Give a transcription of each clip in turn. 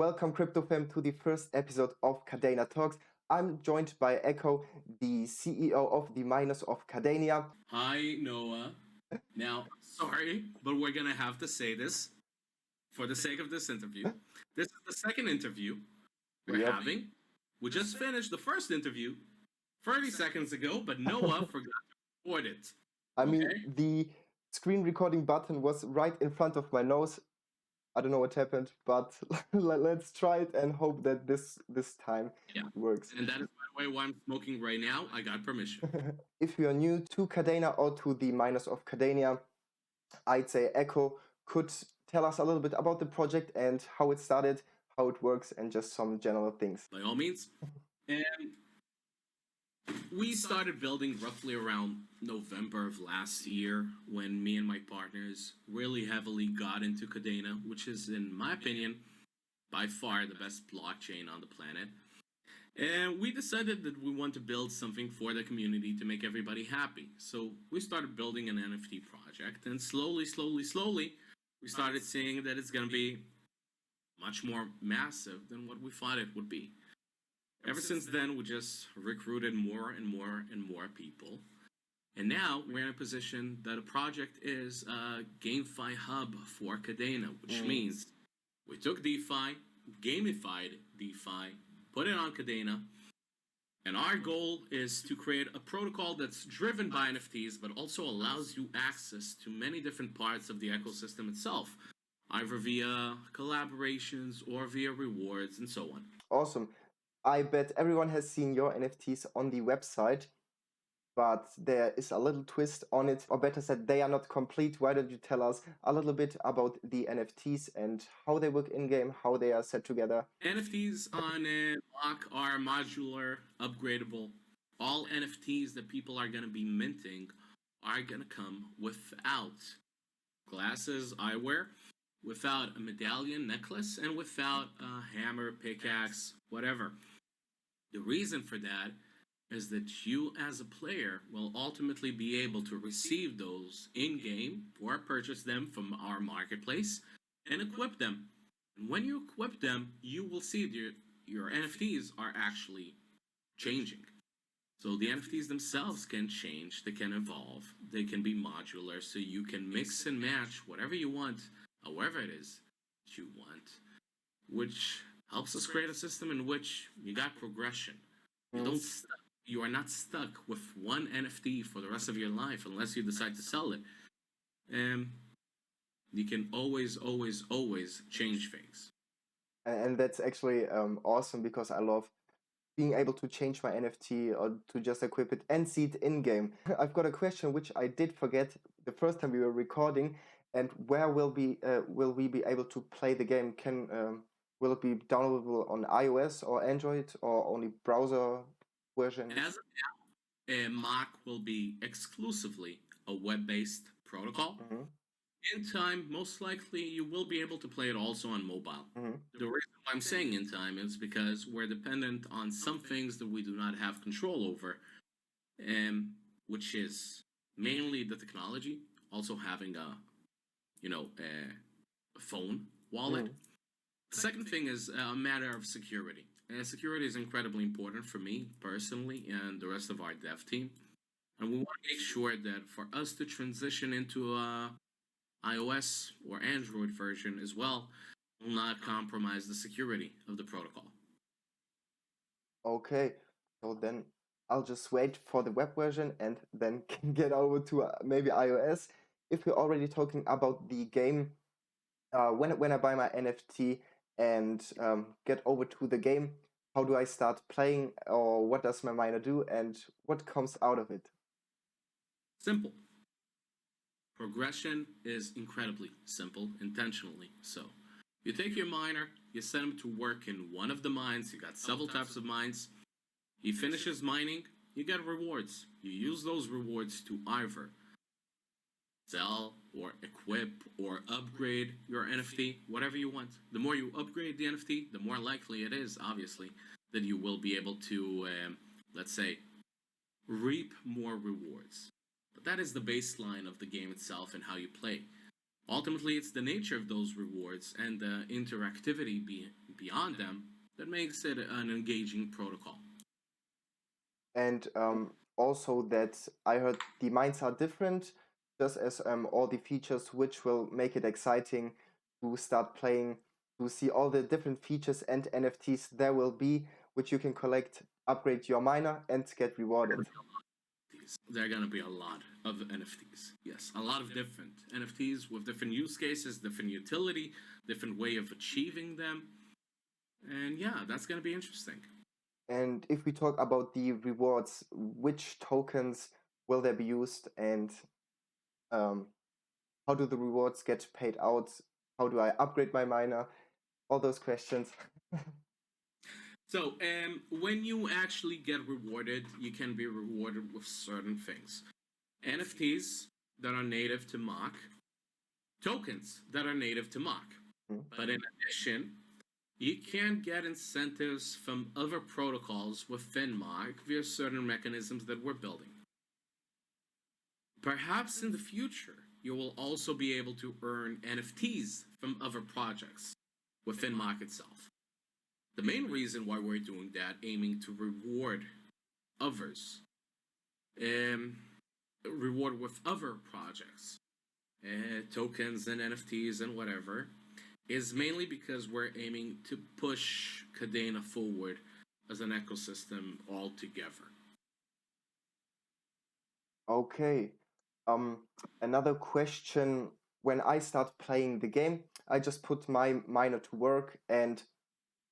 Welcome, Crypto Fam, to the first episode of Kadena Talks. I'm joined by Echo, the CEO of the Miners of Kadenia. Hi, Noah. Now, sorry, but we're gonna have to say this for the sake of this interview. This is the second interview we're Yep. having. We just finished the first interview 30 seconds ago, but Noah forgot to record it. I mean, the screen recording button was right in front of my nose. I don't know what happened, but let's try it and hope that this time works. And that is, by the way, why I'm smoking right now. I got permission. If you are new to Kadena or to the Miners of Kadenia, I'd say Echo could tell us a little bit about the project and how it started, how it works, and just some general things. By all means. And we started building roughly around November of last year when me and my partners really heavily got into Kadena, which is, in my opinion, by far the best blockchain on the planet. And we decided that we want to build something for the community to make everybody happy. So we started building an NFT project, and slowly, we started seeing that it's going to be much more massive than what we thought it would be. Ever since then, we just recruited more and more people. And now we're in a position that a project is a GameFi hub for Kadena, which means we took DeFi, gamified DeFi, put it on Kadena, and our goal is to create a protocol that's driven by NFTs, but also allows you access to many different parts of the ecosystem itself, either via collaborations or via rewards and so on. Awesome. I bet everyone has seen your NFTs on the website, but there is a little twist on it, or better said, they are not complete. Why don't you tell us a little bit about the NFTs and how they work in-game, how they are set together? NFTs on MOK are modular, upgradable. All NFTs that people are going to be minting are going to come without glasses, eyewear, without a medallion, necklace, and without a hammer, pickaxe, whatever. The reason for that is that you as a player will ultimately be able to receive those in-game or purchase them from our marketplace and equip them. And when you equip them, you will see that your NFTs are actually changing. So the NFTs themselves can change, they can evolve, they can be modular, so you can mix and match whatever you want, however it is that you want, which helps us create a system in which you got progression. You are not stuck with one NFT for the rest of your life unless you decide to sell it. You can always change things. And that's actually awesome, because I love being able to change my NFT or to just equip it and see it in-game. I've got a question which I did forget the first time we were recording, and where will we be able to play the game? Will it be downloadable on iOS or Android or only browser version? As of now, MOK will be exclusively a web-based protocol. In time, most likely, you will be able to play it also on mobile. The reason why I'm saying in time is because we're dependent on some things that we do not have control over, which is mainly the technology, also having a phone wallet. The second thing is a matter of security. Security is incredibly important for me personally and the rest of our dev team. And we want to make sure that for us to transition into a iOS or Android version as well will not compromise the security of the protocol. Okay, so then I'll just wait for the web version and then get over to maybe iOS. If we're already talking about the game, when I buy my NFT and get over to the game, how do I start playing, or what does my miner do, and what comes out of it? Simple. Progression is incredibly simple, intentionally so. You take your miner, you send him to work in one of the mines, you got several types of mines. He finishes mining, you get rewards. You use those rewards to either sell or equip or upgrade your NFT, whatever you want. The more you upgrade the NFT, the more likely it is, obviously, that you will be able to, let's say, reap more rewards. But that is the baseline of the game itself and how you play. Ultimately, it's the nature of those rewards and the interactivity beyond them that makes it an engaging protocol. And also that I heard the mines are different, just as all the features which will make it exciting to start playing, to see all the different features and NFTs there will be, which you can collect, upgrade your miner, and get rewarded. There are going to be a lot of NFTs. Yes, a lot of different NFTs with different use cases, different utility, different way of achieving them. And yeah, that's going to be interesting. And if we talk about the rewards, which tokens will there be used, and how do the rewards get paid out? How do I upgrade my miner? All those questions. So, when you actually get rewarded, you can be rewarded with certain things: NFTs that are native to MOK, tokens that are native to MOK. But in addition, you can get incentives from other protocols within MOK via certain mechanisms that we're building. Perhaps in the future, you will also be able to earn NFTs from other projects within MOK itself. The main reason why we're doing that, aiming to reward others, reward with other projects, tokens and NFTs and whatever, is mainly because we're aiming to push Kadena forward as an ecosystem altogether. Okay. Another question. When I start playing the game, I just put my miner to work, and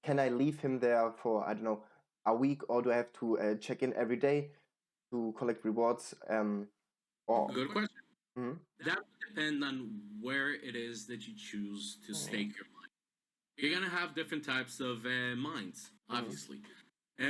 can I leave him there for, I don't know, a week, or do I have to check in every day to collect rewards? Or Good question. Mhm. That would depend on where it is that you choose to stake your mine. You're gonna have different types of mines, obviously.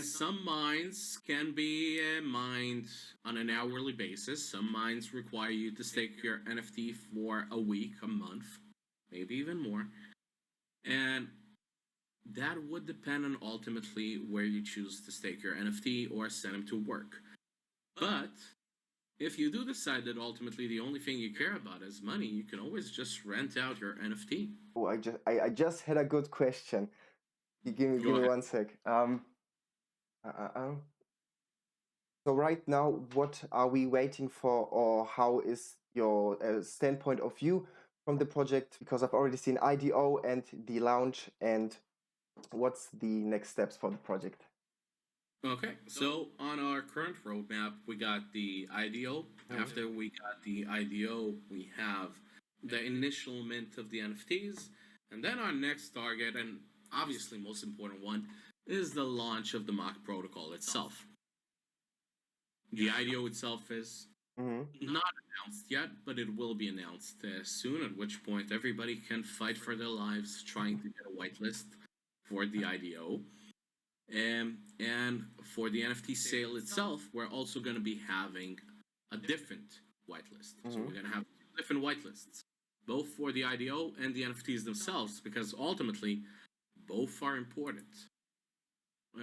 Some mines can be mined on an hourly basis. Some mines require you to stake your NFT for a week, a month, maybe even more. And that would depend on ultimately where you choose to stake your NFT or send them to work. But if you do decide that ultimately the only thing you care about is money, you can always just rent out your NFT. Oh, I just had a good question. Give me 1 sec. So right now, what are we waiting for, or how is your standpoint of view from the project? Because I've already seen IDO and the launch, and what's the next steps for the project? Okay, so on our current roadmap, we got the IDO. After we got the IDO, we have the initial mint of the NFTs. And then our next target, and obviously most important one, is the launch of the MOK protocol itself. The IDO itself is not announced yet, but it will be announced soon, at which point everybody can fight for their lives trying to get a whitelist for the IDO. And for the NFT sale itself, we're also going to be having a different whitelist. So we're going to have two different whitelists, both for the IDO and the NFTs themselves, because ultimately both are important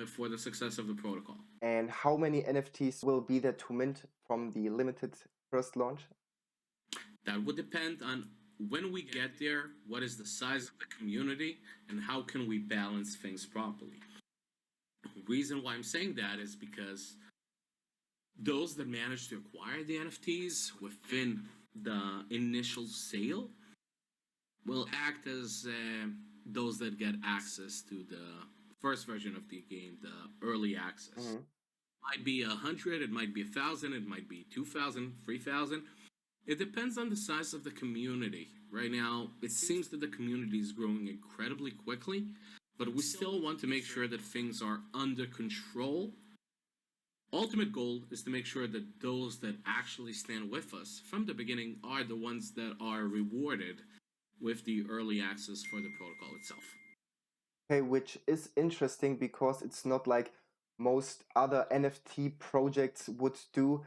for the success of the protocol. And how many NFTs will be there to mint from the limited first launch? That would depend on when we get there, what is the size of the community, and how can we balance things properly. The reason why I'm saying that is because those that manage to acquire the NFTs within the initial sale will act as those that get access to the first version of the game, the early access. Might be 100, it might be 1,000, it might be 2,000, 3,000. It depends on the size of the community. Right now, it seems that the community is growing incredibly quickly, but we still want to make sure that things are under control. Ultimate goal is to make sure that those that actually stand with us from the beginning are the ones that are rewarded with the early access for the protocol itself. Okay, which is interesting because it's not like most other NFT projects would do.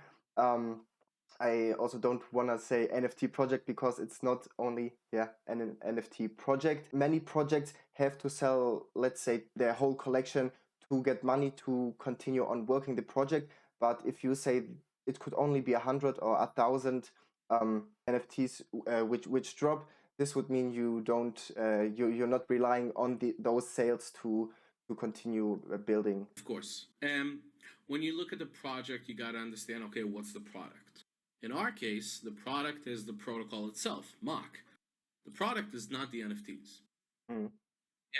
I also don't want to say NFT project because it's not only an NFT project. Many projects have to sell, let's say, their whole collection to get money to continue on working the project. But if you say it could only be 100 or 1,000 NFTs which drop, this would mean you don't you're not relying on those sales to continue building. Of course. When you look at the project, you got to understand, okay, what's the product? In our case, the product is the protocol itself, MOK. The product is not the NFTs. Mm.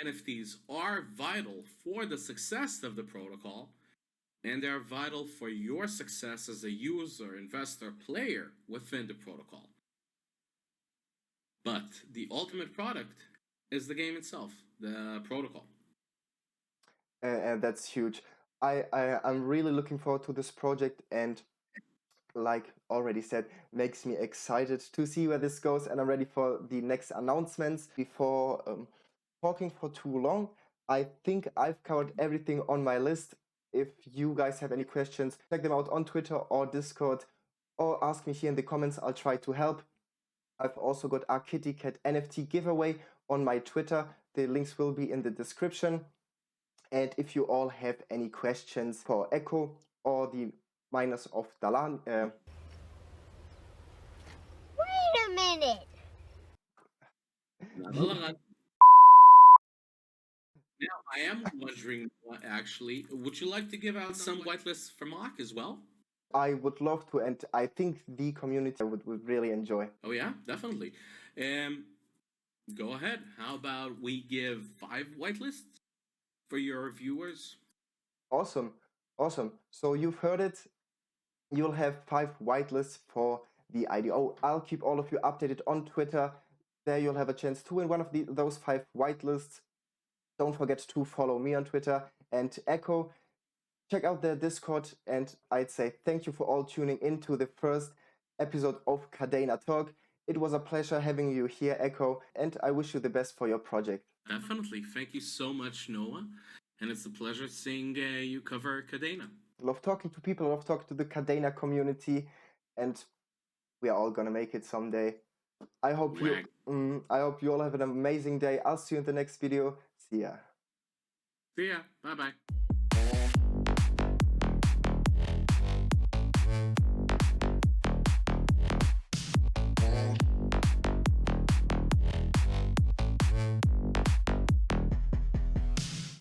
NFTs are vital for the success of the protocol, and they're vital for your success as a user, investor, player within the protocol. But the ultimate product is the game itself, the protocol. And that's huge. I'm really looking forward to this project, and like already said, makes me excited to see where this goes, and I'm ready for the next announcements. Before talking for too long, I think I've covered everything on my list. If you guys have any questions, check them out on Twitter or Discord, or ask me here in the comments. I'll try to help. I've also got our Kitty Cat NFT giveaway on my Twitter. The links will be in the description. And if you all have any questions for Echo or the miners of Dalan, Wait a minute. Now, I am wondering, actually, would you like to give out some whitelists for MOK as well? I would love to, and I think the community would really enjoy. Oh yeah, definitely. Go ahead. How about we give 5 whitelists for your viewers? Awesome. So you've heard it. You'll have 5 whitelists for the IDO. I'll keep all of you updated on Twitter. There you'll have a chance to win one of those 5 whitelists. Don't forget to follow me on Twitter and Echo. Check out their Discord, and I'd say thank you for all tuning into the first episode of Kadena Talk. It was a pleasure having you here, Echo, and I wish you the best for your project. Definitely. Thank you so much, Noah. And it's a pleasure seeing you cover Kadena. Love talking to people, love talking to the Kadena community, and we are all gonna make it someday. I hope you all have an amazing day. I'll see you in the next video. See ya. See ya. Bye-bye.